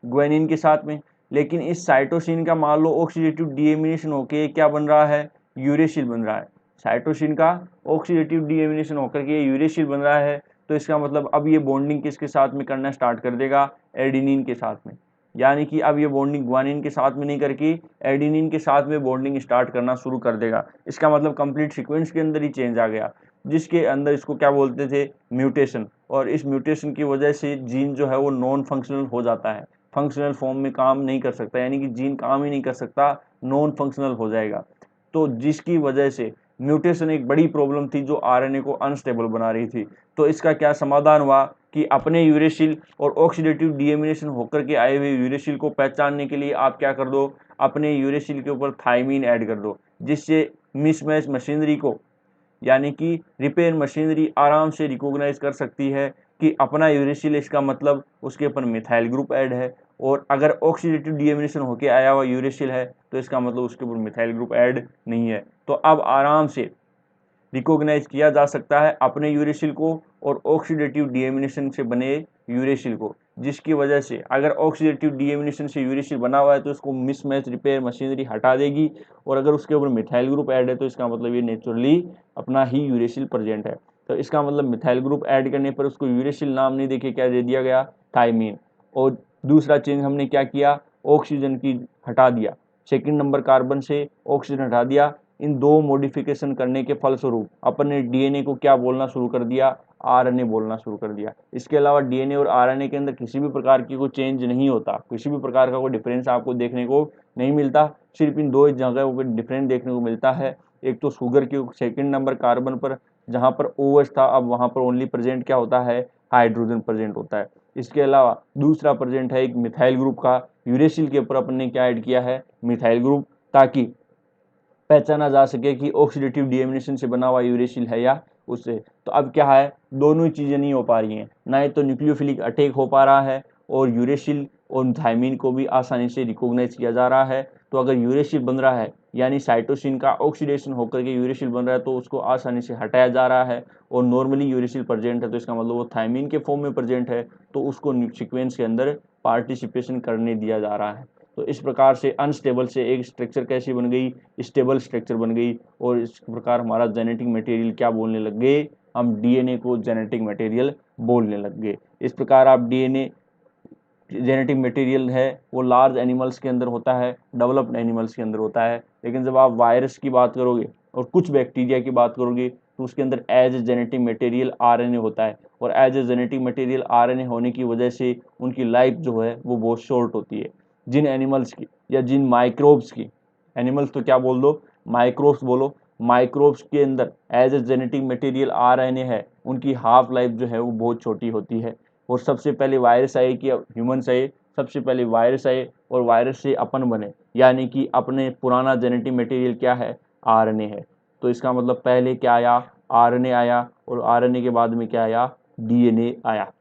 ग्वानिन के साथ में। लेकिन इस साइटोसिन का मान लो ऑक्सीडेटिव डीएमिनेशन होके क्या बन रहा है, यूरेसिल बन रहा है। साइटोसिन का ऑक्सीडेटिव डीएमिनेशन होकर के यूरेसिल बन रहा है, तो इसका मतलब अब ये बॉन्डिंग किसके साथ में करना स्टार्ट कर देगा, एडेनिन के साथ में। यानी कि अब ये बॉन्डिंग ग्वानिन के साथ में नहीं करके एडेनिन के साथ में बॉन्डिंग स्टार्ट करना शुरू कर देगा। इसका मतलब कंप्लीट सीक्वेंस के अंदर ही चेंज आ गया, जिसके अंदर इसको क्या बोलते थे, म्यूटेशन। और इस म्यूटेशन की वजह से जीन जो है वो नॉन फंक्शनल हो जाता है, फंक्शनल फॉर्म में काम नहीं कर सकता, यानी कि जीन काम ही नहीं कर सकता, नॉन फंक्शनल हो जाएगा। तो जिसकी वजह से म्यूटेशन एक बड़ी प्रॉब्लम थी जो आरएनए को अनस्टेबल बना रही थी। तो इसका क्या समाधान हुआ कि अपने यूरेसिल और ऑक्सीडेटिव डीएमिनेशन होकर के आए हुए यूरेसिल को पहचानने के लिए आप क्या कर दो, अपने यूरेसिल के ऊपर थायमीन ऐड कर दो, जिससे मिसमैच मशीनरी को, यानी कि रिपेयर मशीनरी आराम से रिकॉग्नाइज कर सकती है कि अपना यूरेसिल, इसका मतलब उसके ऊपर मिथाइल ग्रुप ऐड है। और अगर ऑक्सीडेटिव डीएमिनेशन होके आया हुआ यूरेसिल है तो इसका मतलब उसके ऊपर मिथाइल ग्रुप ऐड नहीं है। तो अब आराम से रिकॉग्नाइज किया जा सकता है अपने यूरेसिल को और ऑक्सीडेटिव डीएमिनेशन से बने यूरेसिल को, जिसकी वजह से अगर ऑक्सीडेटिव डीएमिनेशन से यूरेसिल बना हुआ है तो इसको मिसमैच रिपेयर मशीनरी हटा देगी, और अगर उसके ऊपर मिथाइल ग्रुप ऐड है तो इसका मतलब ये नेचुरली अपना ही यूरेसिल प्रेजेंट है। तो इसका मतलब मिथाइल ग्रुप ऐड करने पर उसको यूरेसिल नाम नहीं देके क्या दे दिया गया, थायमीन। और दूसरा चेंज हमने क्या किया, ऑक्सीजन की हटा दिया, सेकंड नंबर कार्बन से ऑक्सीजन हटा दिया। इन दो मॉडिफिकेशन करने के फलस्वरूप अपन ने डीएनए को क्या बोलना शुरू कर दिया, आरएनए बोलना शुरू कर दिया। इसके अलावा डीएनए और आरएनए के अंदर किसी भी प्रकार की कोई चेंज नहीं होता, किसी भी प्रकार का कोई डिफरेंस आपको देखने को नहीं मिलता, सिर्फ इन दो जगहों पर डिफरेंस देखने को मिलता है। एक तो शुगर के सेकंड नंबर कार्बन पर जहाँ पर OH था, अब वहाँ पर ओनली प्रेजेंट क्या होता है, हाइड्रोजन प्रेजेंट होता है। इसके अलावा दूसरा प्रेजेंट है एक मिथाइल ग्रुप का, यूरेसिल के ऊपर अपन ने क्या ऐड किया है, मिथाइल ग्रुप, ताकि पहचाना जा सके कि ऑक्सीडेटिव डीएमिनेशन से बना हुआ यूरेसिल है या उससे। तो अब क्या है, दोनों ही चीज़ें नहीं हो पा रही हैं, ना ही तो न्यूक्लियोफिलिक अटैक हो पा रहा है और यूरेसिल और थायमिन को भी आसानी से रिकॉग्नाइज किया जा रहा है। तो अगर यूरेसिल बन रहा है यानी साइटोसिन का ऑक्सीडेशन होकर के यूरेसिल बन रहा है तो उसको आसानी से हटाया जा रहा है, और नॉर्मली यूरेसिल प्रेजेंट है तो इसका मतलब वो थायमिन के फॉर्म में प्रेजेंट है, तो उसको सीक्वेंस के अंदर पार्टिसिपेशन करने दिया जा रहा है। तो इस प्रकार से अनस्टेबल से एक स्ट्रक्चर कैसी बन गई, स्टेबल स्ट्रक्चर बन गई, और इस प्रकार हमारा जेनेटिक मटेरियल क्या बोलने लग गए, हम डीएनए को जेनेटिक मटेरियल बोलने लग गए। इस प्रकार आप डीएनए जेनेटिक मटेरियल है वो लार्ज एनिमल्स के अंदर होता है, डेवलप्ड एनिमल्स के अंदर होता है, लेकिन जब आप वायरस की बात करोगे और कुछ बैक्टीरिया की बात करोगे तो उसके अंदर as a genetic material RNA होता है, और as a genetic material RNA होने की वजह से उनकी लाइफ जो है वो बहुत शॉर्ट होती है। जिन एनिमल्स की या जिन माइक्रोब्स की, एनिमल्स तो क्या बोल दो, माइक्रोब्स बोलो, माइक्रोब्स के अंदर as a genetic material RNA है, उनकी हाफ लाइफ जो है वो बहुत छोटी होती है। और सबसे पहले वायरस आए कि ह्यूमंस आए, सबसे पहले वायरस आए और वायरस से अपन बने, यानी कि अपने पुराना जेनेटिक मटेरियल क्या है, आरएनए है। तो इसका मतलब पहले क्या आया, आरएनए आया, और आरएनए के बाद में क्या आया, डीएनए आया।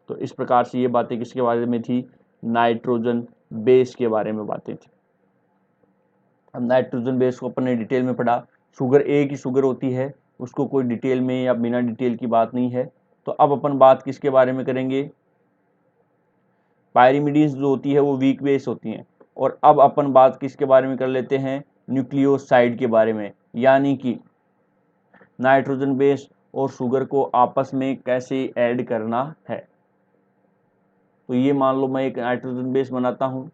तो इस प्रकार से ये बातें किसके बारे में थी, नाइट्रोजन बेस के बारे में बातें थी। अब नाइट्रोजन बेस को अपन ने डिटेल में पढ़ा, शुगर एक ही शुगर होती है, उसको कोई डिटेल में या बिना डिटेल की बात नहीं है। तो अब अपन बात किसके बारे में करेंगे, पायरिमिडीन्स जो होती है वो वीक बेस होती हैं। और अब अपन बात किसके बारे में कर लेते हैं, न्यूक्लियोसाइड के बारे में, यानी कि नाइट्रोजन बेस और शुगर को आपस में कैसे ऐड करना है। तो ये मान लो मैं एक नाइट्रोजन बेस बनाता हूँ,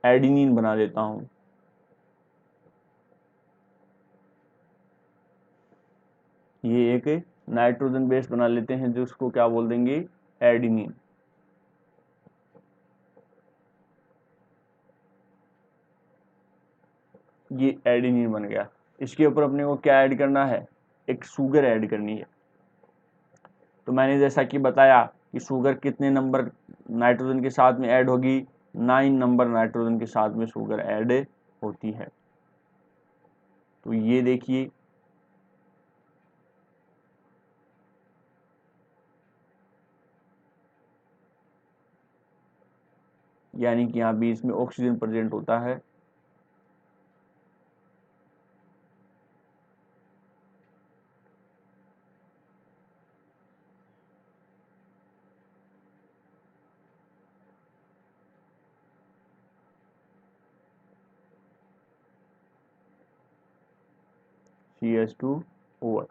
एडिनिन बना देता हूँ, ये एक नाइट्रोजन बेस बना लेते हैं जिसको क्या बोल देंगे, एडिनिन। ये एडिनिन बन गया। इसके ऊपर अपने को क्या ऐड करना है, एक शुगर ऐड करनी है। तो मैंने जैसा कि बताया कि शुगर कितने नंबर नाइट्रोजन के साथ में ऐड होगी, 9 नंबर नाइट्रोजन के साथ में शुगर ऐड होती है। तो ये देखिए, यानी कि यहाँ बीच में ऑक्सीजन प्रेजेंट होता है। CH2OH,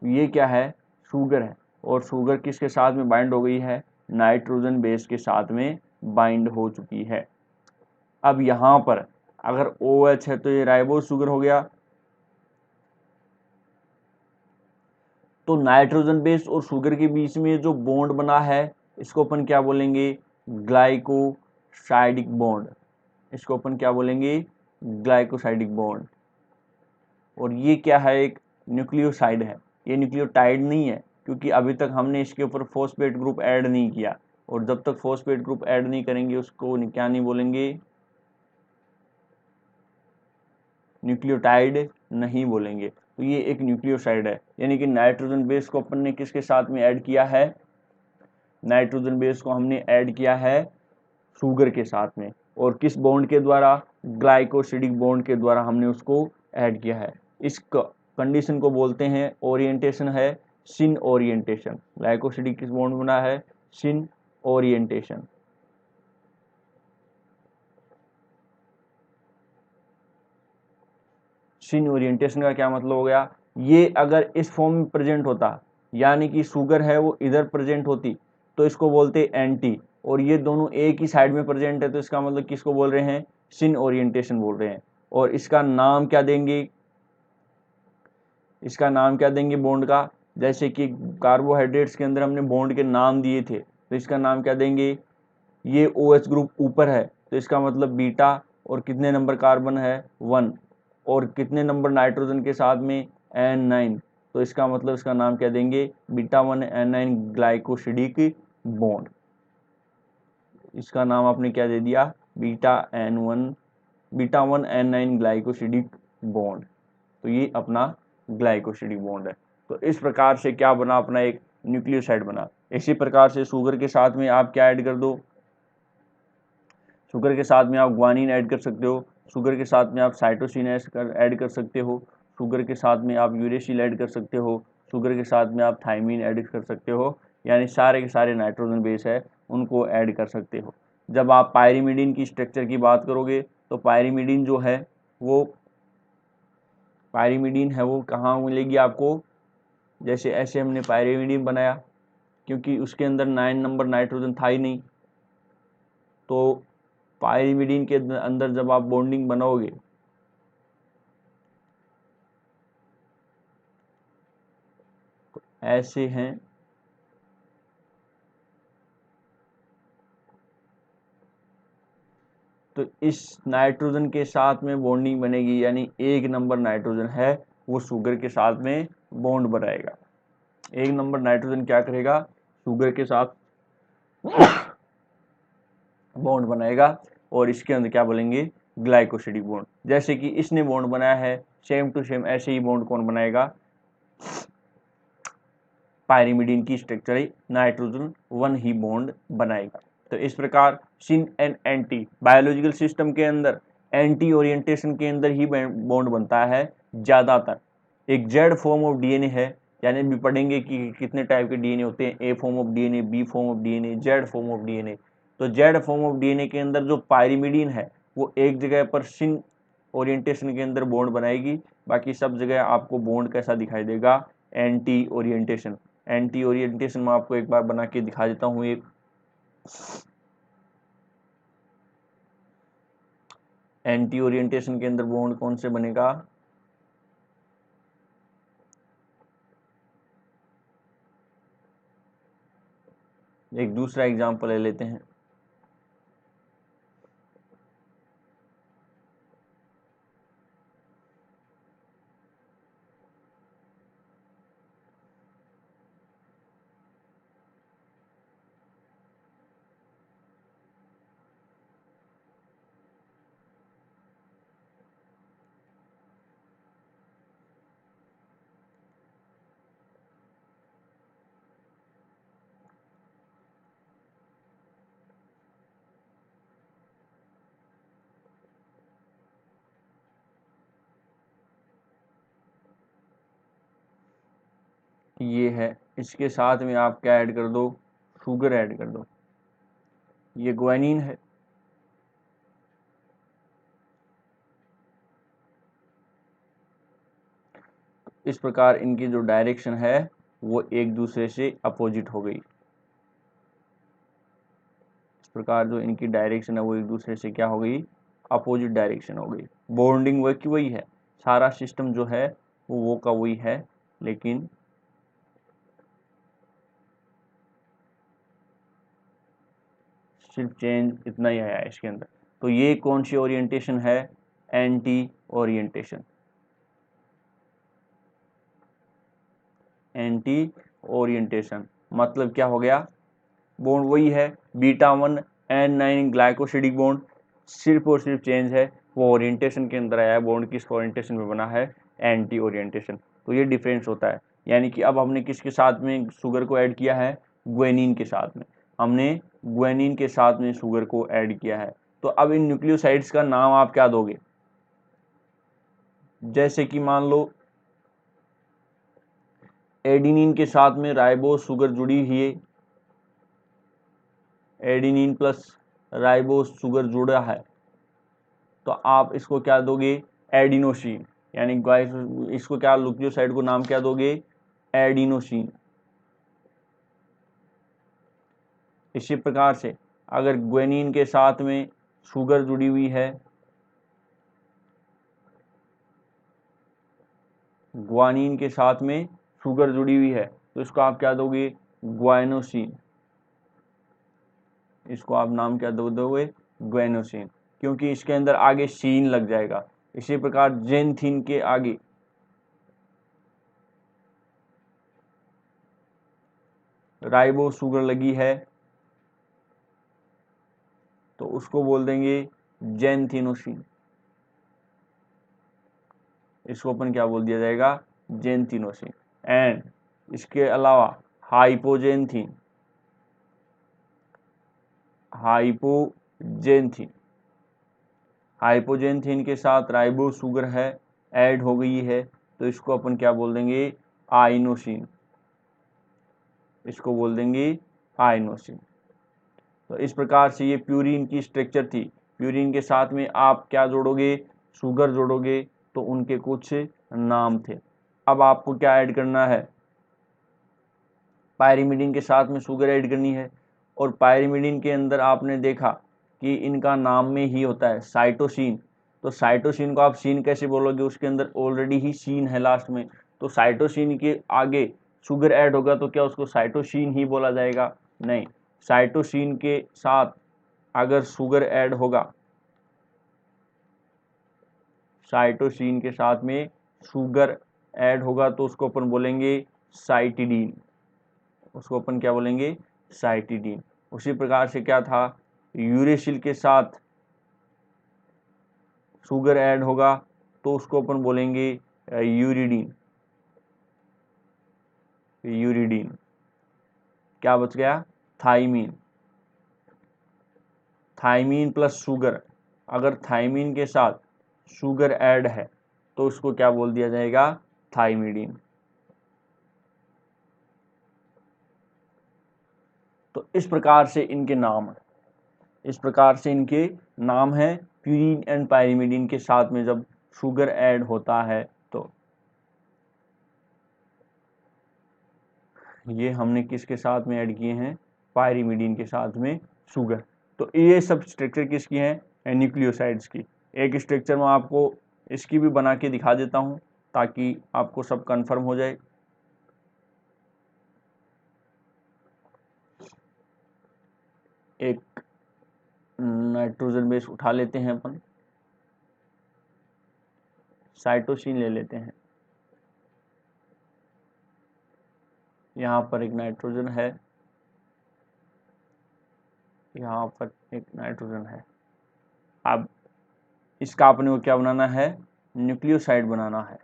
ये क्या है, शुगर है, और शुगर किसके साथ में बाइंड हो गई है, नाइट्रोजन बेस के साथ में बाइंड हो चुकी है। अब यहाँ पर अगर OH है तो ये राइबोज शुगर हो गया। तो नाइट्रोजन बेस और शुगर के बीच में जो बॉन्ड बना है इसको अपन क्या बोलेंगे, ग्लाइकोसाइडिक बॉन्ड। इसको अपन क्या बोलेंगे, ग्लाइकोसाइडिक बॉन्ड। और ये क्या है, एक न्यूक्लियोसाइड है, ये न्यूक्लियोटाइड नहीं है, क्योंकि अभी तक हमने इसके ऊपर फॉस्फेट ग्रुप ऐड नहीं किया, और जब तक फॉस्फेट ग्रुप ऐड नहीं करेंगे उसको क्या नहीं बोलेंगे, न्यूक्लियोटाइड नहीं बोलेंगे। तो ये एक न्यूक्लियोसाइड है, यानी कि नाइट्रोजन बेस को अपन ने किसके साथ में ऐड किया है, नाइट्रोजन बेस को हमने ऐड किया है शुगर के साथ में, और किस बॉन्ड के द्वारा, ग्लाइकोसिडिक बॉन्ड के द्वारा हमने उसको ऐड किया है। इस कंडीशन को बोलते हैं, ओरिएंटेशन है सिन ओरिएंटेशन। ग्लाइकोसिडिक किस बॉन्ड बना है, सिन ओरिएंटेशन। सिन ओरिएंटेशन का क्या मतलब हो गया, ये अगर इस फॉर्म में प्रेजेंट होता, यानी कि शुगर है वो इधर प्रेजेंट होती, तो इसको बोलते एंटी, और ये दोनों एक ही साइड में प्रेजेंट है तो इसका मतलब किसको बोल रहे हैं, सिन ओरिएंटेशन बोल रहे हैं। और इसका नाम क्या देंगे, इसका नाम क्या देंगे बॉन्ड का, जैसे कि कार्बोहाइड्रेट्स के अंदर हमने बॉन्ड के नाम दिए थे, तो इसका नाम क्या देंगे, ये OH ग्रुप ऊपर है तो इसका मतलब बीटा, और कितने नंबर कार्बन है 1, और कितने नंबर नाइट्रोजन के साथ में N9, तो इसका मतलब इसका नाम क्या देंगे, बीटा 1 N9 ग्लाइकोसिडिक बॉन्ड। इसका नाम आपने क्या दे दिया, बीटा 1 N9 ग्लाइकोसिडिक बॉन्ड। तो ये अपना ग्लाइकोसिडिक बॉन्ड है। तो इस प्रकार से क्या बना अपना एक न्यूक्लियोसाइड बना। इसी प्रकार से शुगर के साथ में आप क्या ऐड कर दो, शुगर के साथ में आप ग्वानिन ऐड कर सकते हो, शुगर के साथ में आप साइटोसिन ऐड कर सकते हो, शुगर के साथ में आप यूरेसिल ऐड कर सकते हो, शुगर के साथ में आप थाइमिन ऐड कर सकते हो, यानी सारे के सारे नाइट्रोजन बेस है उनको ऐड कर सकते हो। जब आप पायरिमिडीन की स्ट्रक्चर की बात करोगे तो पायरिमिडीन वो कहाँ मिलेगी आपको, जैसे ऐसे हमने पायरिमिडीन बनाया, क्योंकि उसके अंदर 9 नंबर नाइट्रोजन था ही नहीं, तो पायरिमिडीन के अंदर जब आप बॉन्डिंग बनाओगे तो ऐसे हैं, तो इस नाइट्रोजन के साथ में बॉन्डिंग बनेगी, यानी 1 नंबर नाइट्रोजन है वो शुगर के साथ में बॉन्ड बनाएगा। 1 नंबर नाइट्रोजन क्या करेगा, शुगर के साथ बॉन्ड बनाएगा और इसके अंदर क्या बोलेंगे, ग्लाइकोसिडिक बॉन्ड। जैसे कि इसने बॉन्ड बनाया है, सेम टू सेम ऐसे ही बॉन्ड कौन बनाएगा, पायरिमिडीन की स्ट्रक्चर नाइट्रोजन 1 ही बॉन्ड बनाएगा। तो इस प्रकार syn and anti biological system के अंदर एंटी ओरिएंटेशन के अंदर ही बॉन्ड बनता है ज़्यादातर। एक जेड फॉर्म ऑफ डीएनए है, यानी भी पढ़ेंगे कि कितने टाइप के डीएनए होते हैं, A form of DNA, B form of DNA, Z form of DNA. तो जेड फॉर्म ऑफ डीएनए के अंदर जो पायरिमिडीन है वो एक जगह पर सिन ओरिएंटेशन के अंदर बॉन्ड बनाएगी, बाकी सब जगह आपको बॉन्ड कैसा दिखाई देगा, एंटी ओरिएंटेशन। एंटी ओरिएंटेशन में आपको एक बार बना के दिखा देता हूँ। एक एंटी ओरिएंटेशन के अंदर बॉन्ड कौन से बनेगा, एक दूसरा एग्जांपल ले लेते हैं। ये है, इसके साथ में आप क्या ऐड कर दो, शुगर ऐड कर दो, ये ग्वानिन है। इस प्रकार इनकी जो डायरेक्शन है वो एक दूसरे से अपोजिट हो गई। इस प्रकार जो इनकी डायरेक्शन है वो एक दूसरे से क्या हो गई, अपोजिट डायरेक्शन हो गई। बॉन्डिंग वो की वही है, सारा सिस्टम जो है वो का वही है, लेकिन सिर्फ चेंज इतना ही आया है इसके अंदर। तो ये कौन सी ओरिएंटेशन है, एंटी ओरिएंटेशन। एंटी ओरिएंटेशन मतलब क्या हो गया, बॉन्ड वही है, β1N9 ग्लाइकोसिडिक बॉन्ड, सिर्फ और सिर्फ चेंज है वो ओरिएंटेशन के अंदर आया है, बॉन्ड किस ओरिएंटेशन में बना है, एंटी ओरिएंटेशन। तो ये डिफरेंस होता है, यानी कि अब हमने किसके साथ में शुगर को ऐड किया है, ग्वेनिन के साथ में, हमने ग्वेनिन के साथ में शुगर को ऐड किया है। तो अब इन न्यूक्लियोसाइड्स का नाम आप क्या दोगे, जैसे कि मान लो एडिनिन के साथ में राइबोस शुगर जुड़ी हुई है, एडिनिन प्लस राइबोस शुगर जुड़ा है, तो आप इसको क्या दोगे, एडिनोसिन, यानी इसको क्या, न्यूक्लियोसाइड को नाम क्या दोगे, एडिनोसिन। इसी प्रकार से अगर ग्वेनिन के साथ में शुगर जुड़ी हुई है, ग्वानिन के साथ में शुगर जुड़ी हुई है, तो इसको आप क्या दोगे, ग्वाइनोसिन। इसको आप नाम क्या दोगे, ग्वेनोसिन, क्योंकि इसके अंदर आगे सीन लग जाएगा। इसी प्रकार जेनथिन के आगे राइबो शुगर लगी है तो उसको बोल देंगे जेनथिनोसिन। इसको अपन क्या बोल दिया जाएगा, जेनथिनोसिन। एंड इसके अलावा हाइपोजेंथीन, हाइपोजेंथीन, हाइपोजेंथीन के साथ राइबो शुगर है ऐड हो गई है, तो इसको अपन क्या बोल देंगे, आइनोसिन, इसको बोल देंगे आइनोसिन। तो इस प्रकार से ये प्यूरिन की स्ट्रक्चर थी। प्यूरिन के साथ में आप क्या जोड़ोगे, शुगर जोड़ोगे, तो उनके कुछ नाम थे। अब आपको क्या ऐड करना है, पायरिमिडिन के साथ में शुगर ऐड करनी है, और पायरिमिडिन के अंदर आपने देखा कि इनका नाम में ही होता है साइटोसिन। तो साइटोसिन को आप सीन कैसे बोलोगे, उसके अंदर ऑलरेडी ही सीन है लास्ट में, तो साइटोसिन के आगे शुगर ऐड होगा तो क्या उसको साइटोसिन ही बोला जाएगा, नहीं, साइटोसिन के साथ अगर शुगर ऐड होगा, साइटोसिन के साथ में शुगर ऐड होगा तो उसको अपन बोलेंगे साइटिडीन, उसको अपन क्या बोलेंगे, साइटिडीन। उसी प्रकार से क्या था, यूरेसिल के साथ शुगर ऐड होगा तो उसको अपन बोलेंगे यूरिडीन, यूरिडीन। क्या बच गया, थाइमीन, थाइमीन प्लस शुगर, अगर थाइमीन के साथ शुगर ऐड है तो उसको क्या बोल दिया जाएगा, थाइमिडीन। तो इस प्रकार से इनके नाम है, इस प्रकार से इनके नाम है प्यूरिन एंड पायरिमिडिन के साथ में जब शुगर ऐड होता है। तो ये हमने किसके साथ में ऐड किए हैं, पायरिमिडिन के साथ में शुगर। तो ये सब स्ट्रक्चर किसकी हैं, न्यूक्लियोसाइड्स की। एक स्ट्रक्चर में आपको इसकी भी बना के दिखा देता हूँ ताकि आपको सब कंफर्म हो जाए। एक नाइट्रोजन बेस उठा लेते हैं अपन, साइटोसिन ले लेते हैं, यहाँ पर एक नाइट्रोजन है, यहाँ पर एक नाइट्रोजन है। अब इसका अपने को क्या बनाना है, न्यूक्लियोसाइड बनाना है।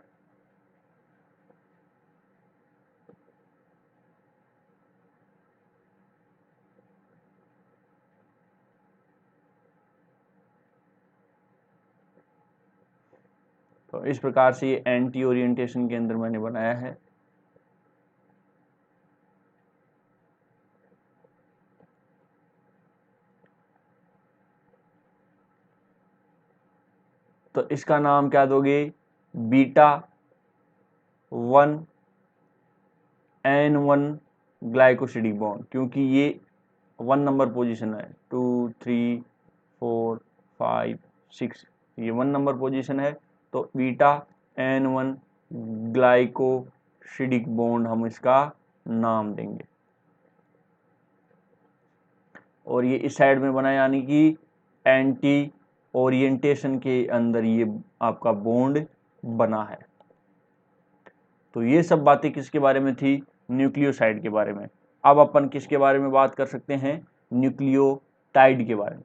तो इस प्रकार से ये एंटी ओरिएंटेशन के अंदर मैंने बनाया है। तो इसका नाम क्या दोगे, बीटा 1N1 ग्लाइकोसिडिक बॉन्ड, क्योंकि ये 1 नंबर पोजीशन है, 2 3 4 5 6, ये 1 नंबर पोजीशन है, तो बीटा N1 ग्लाइकोसिडिक बॉन्ड हम इसका नाम देंगे। और ये इस साइड में बना, यानी कि एंटी ओरिएंटेशन के अंदर ये आपका बॉन्ड बना है। तो ये सब बातें किसके बारे में थी, न्यूक्लियोसाइड के बारे में। अब अपन किसके बारे में बात कर सकते हैं, न्यूक्लियोटाइड के बारे में।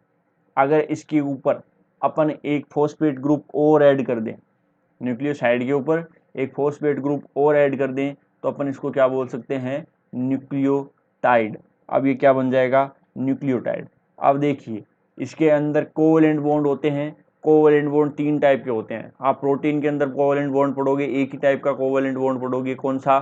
अगर इसके ऊपर अपन एक फॉस्फेट ग्रुप और ऐड कर दें, न्यूक्लियोसाइड के ऊपर एक फॉस्फेट ग्रुप और ऐड कर दें, तो अपन इसको क्या बोल सकते हैं, न्यूक्लियोटाइड। अब ये क्या बन जाएगा, न्यूक्लियोटाइड। अब देखिए इसके अंदर कोवैलेंट बॉन्ड होते हैं। कोवैलेंट बॉन्ड 3 टाइप के होते हैं। आप प्रोटीन के अंदर कोवैलेंट बॉन्ड पढ़ोगे, एक ही टाइप का कोवैलेंट बॉन्ड पढ़ोगे, कौन सा,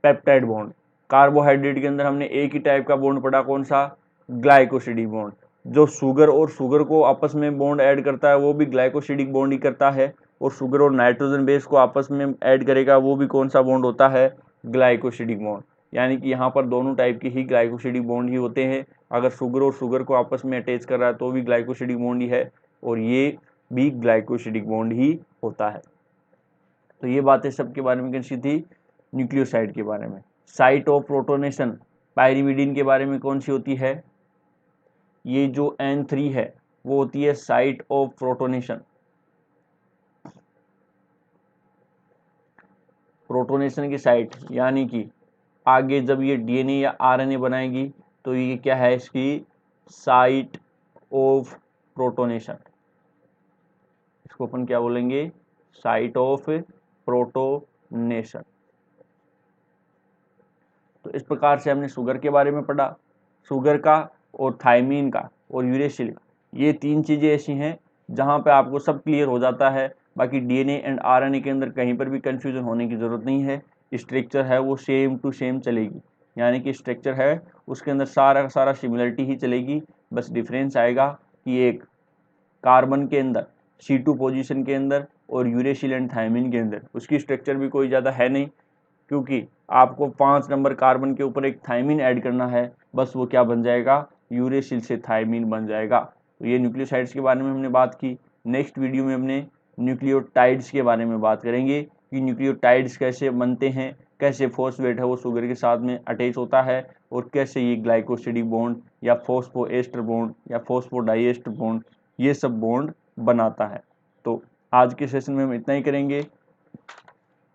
पेप्टाइड बॉन्ड। कार्बोहाइड्रेट के अंदर हमने एक ही टाइप का बॉन्ड पढ़ा, कौन सा, ग्लाइकोसिडिक बॉन्ड। जो शुगर और शुगर को आपस में बॉन्ड ऐड करता है वो भी ग्लाइकोसिडिक बॉन्ड ही करता है, और शुगर और नाइट्रोजन बेस को आपस में ऐड करेगा वो भी कौन सा बॉन्ड होता है, ग्लाइकोसिडिक बॉन्ड। यानी कि यहाँ पर दोनों टाइप के ही ग्लाइकोसिडिक बॉन्ड ही होते हैं। अगर शुगर और शुगर को आपस में अटैच कर रहा है तो भी ग्लाइकोसिडिक बॉन्ड ही है, और ये भी ग्लाइकोसिडिक बॉन्ड ही होता है। तो ये बातें सबके बारे में कैसी थी, न्यूक्लियोसाइड के बारे में। साइट ऑफ प्रोटोनेशन पायरिमिडिन के बारे में कौन सी होती है, ये जो N3 है वो होती है साइट ऑफ प्रोटोनेशन। प्रोटोनेशन की साइट, यानी कि आगे जब ये डीएनए या आरएनए बनाएगी तो ये क्या है, इसकी साइट ऑफ प्रोटोनेशन। इसको अपन क्या बोलेंगे, साइट ऑफ प्रोटोनेशन। तो इस प्रकार से हमने शुगर के बारे में पढ़ा, शुगर का और थायमीन का और यूरेसिल का। ये 3 चीज़ें ऐसी हैं जहाँ पे आपको सब क्लियर हो जाता है। बाकी डीएनए एंड आरएनए के अंदर कहीं पर भी कन्फ्यूज़न होने की ज़रूरत नहीं है। स्ट्रक्चर है वो सेम टू सेम चलेगी, यानी कि स्ट्रक्चर है उसके अंदर सारा का सारा सिमिलरिटी ही चलेगी। बस डिफरेंस आएगा कि एक कार्बन के अंदर C2 पोजीशन के अंदर और यूरेसिल एंड थायमीन के अंदर उसकी स्ट्रक्चर भी कोई ज़्यादा है नहीं, क्योंकि आपको 5 नंबर कार्बन के ऊपर एक थायमीन ऐड करना है, बस वो क्या बन जाएगा, यूरेसिल से थायमीन बन जाएगा। तो ये न्यूक्लियोसाइड्स के बारे में हमने बात की। नेक्स्ट वीडियो में हमने न्यूक्लियोटाइड्स के बारे में बात करेंगे कि न्यूक्लियोटाइड्स कैसे बनते हैं, कैसे फॉस्फेट है वो शुगर के साथ में अटैच होता है और कैसे ये ग्लाइकोसिडिक बॉन्ड या फॉस्फोएस्टर बॉन्ड या फॉस्फोडाइएस्टर बॉन्ड ये सब बॉन्ड बनाता है। तो आज के सेशन में हम इतना ही करेंगे,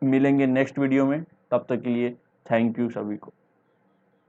मिलेंगे नेक्स्ट वीडियो में। तब तक के लिए थैंक यू सभी को।